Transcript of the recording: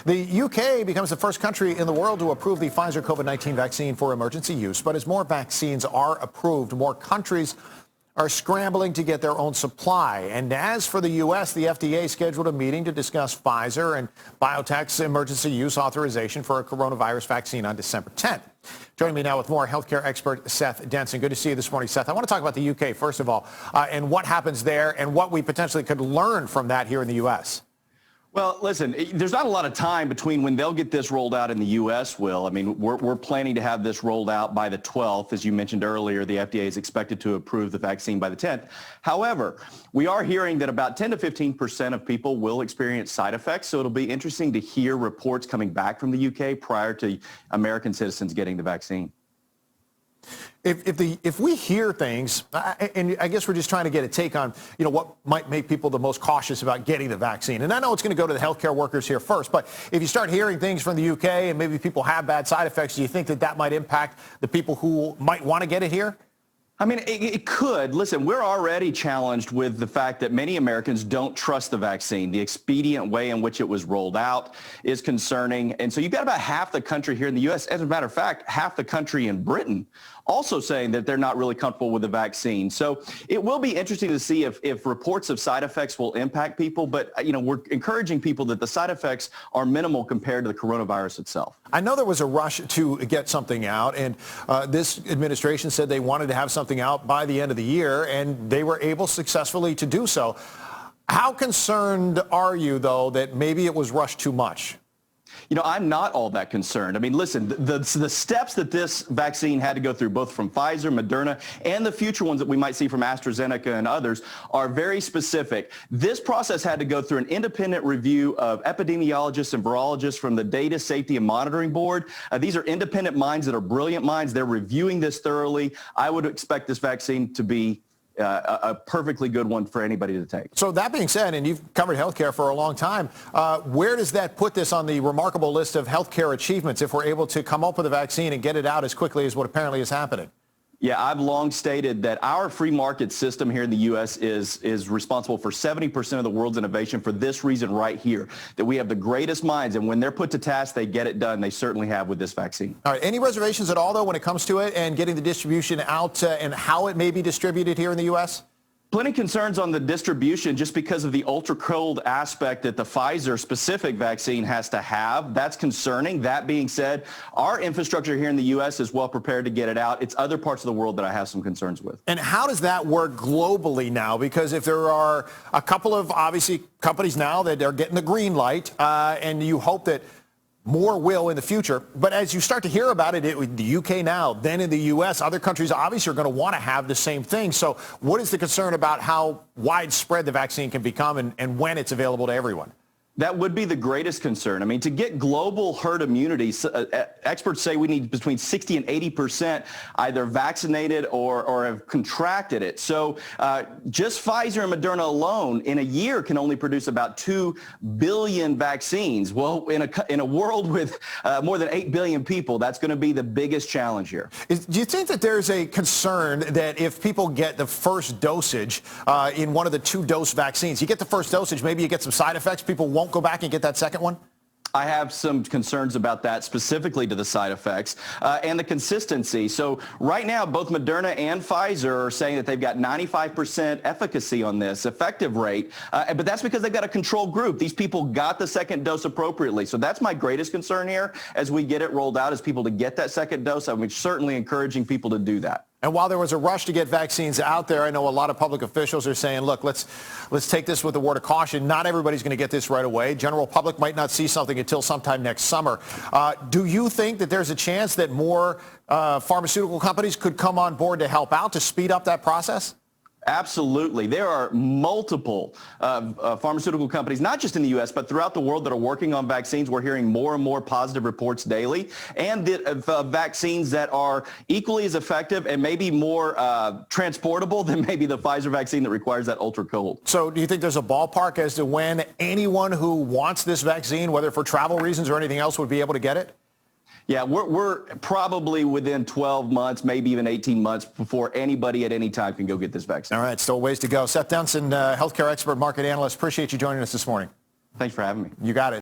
The UK becomes the first country in the world to approve the Pfizer COVID-19 vaccine for emergency use. But as more vaccines are approved, more countries are scrambling to get their own supply. And as for the U.S., the FDA scheduled a meeting to discuss Pfizer and biotech's emergency use authorization for a coronavirus vaccine on December 10th. Joining me now with more, healthcare expert Seth Denson. Good to see you this morning, Seth. I want to talk about the UK, first of all, and what happens there and what we potentially could learn from that here in the U.S. Well, listen, there's not a lot of time between when they'll get this rolled out in the U.S., Will. I mean, we're planning to have this rolled out by the 12th. As you mentioned earlier, the FDA is expected to approve the vaccine by the 10th. However, we are hearing that about 10 to 15% of people will experience side effects. So it'll be interesting to hear reports coming back from the U.K. prior to American citizens getting the vaccine. If we hear things, and I guess we're just trying to get a take on, what might make people the most cautious about getting the vaccine. And I know it's going to go to the healthcare workers here first, but if you start hearing things from the UK and maybe people have bad side effects, do you think that might impact the people who might want to get it here? I mean, it could. Listen, we're already challenged with the fact that many Americans don't trust the vaccine. The expedient way in which it was rolled out is concerning. And so you've got about half the country here in the U.S., as a matter of fact, half the country in Britain, also saying that they're not really comfortable with the vaccine. So it will be interesting to see if reports of side effects will impact people. But, we're encouraging people that the side effects are minimal compared to the coronavirus itself. I know there was a rush to get something out, and this administration said they wanted to have something out by the end of the year, and they were able successfully to do so. How concerned are you, though, that maybe it was rushed too much? I'm not all that concerned. I mean, listen, the steps that this vaccine had to go through, both from Pfizer, Moderna, and the future ones that we might see from AstraZeneca and others, are very specific. This process had to go through an independent review of epidemiologists and virologists from the Data Safety and Monitoring Board. These are independent minds that are brilliant minds. They're reviewing this thoroughly. I would expect this vaccine to be a perfectly good one for anybody to take. So that being said, and you've covered healthcare for a long time, where does that put this on the remarkable list of healthcare achievements if we're able to come up with a vaccine and get it out as quickly as what apparently is happening? Yeah, I've long stated that our free market system here in the U.S. is responsible for 70% of the world's innovation for this reason right here, that we have the greatest minds, and when they're put to task, they get it done. They certainly have with this vaccine. All right, any reservations at all, though, when it comes to it and getting the distribution out and how it may be distributed here in the U.S.? Plenty concerns on the distribution just because of the ultra-cold aspect that the Pfizer-specific vaccine has to have. That's concerning. That being said, our infrastructure here in the U.S. is well prepared to get it out. It's other parts of the world that I have some concerns with. And how does that work globally now? Because if there are a couple of, obviously, companies now that are getting the green light, and you hope that more will in the future. But as you start to hear about it, the UK now, then in the U.S., other countries obviously are going to want to have the same thing. So what is the concern about how widespread the vaccine can become and when it's available to everyone? That would be the greatest concern. I mean, to get global herd immunity, experts say we need between 60 and 80% either vaccinated or have contracted it. So just Pfizer and Moderna alone in a year can only produce about 2 billion vaccines. Well, in a world with more than 8 billion people, that's going to be the biggest challenge here. Do you think that there's a concern that if people get the first dosage in one of the 2-dose vaccines, you get the first dosage, maybe you get some side effects, people won't go back and get that second one? I have some concerns about that, specifically to the side effects and the consistency. So right now, both Moderna and Pfizer are saying that they've got 95% efficacy on this effective rate, but that's because they've got a control group. These people got the second dose appropriately. So that's my greatest concern here as we get it rolled out, is people to get that second dose. I'm certainly encouraging people to do that. And while there was a rush to get vaccines out there, I know a lot of public officials are saying, look, let's take this with a word of caution. Not everybody's going to get this right away. General public might not see something until sometime next summer. Do you think that there's a chance that more pharmaceutical companies could come on board to help out, to speed up that process? Absolutely. There are multiple pharmaceutical companies, not just in the U.S., but throughout the world that are working on vaccines. We're hearing more and more positive reports daily, and vaccines that are equally as effective and maybe more transportable than maybe the Pfizer vaccine that requires that ultra cold. So do you think there's a ballpark as to when anyone who wants this vaccine, whether for travel reasons or anything else, would be able to get it? Yeah, we're probably within 12 months, maybe even 18 months before anybody at any time can go get this vaccine. All right, still ways to go. Seth Denson, healthcare expert, market analyst, appreciate you joining us this morning. Thanks for having me. You got it.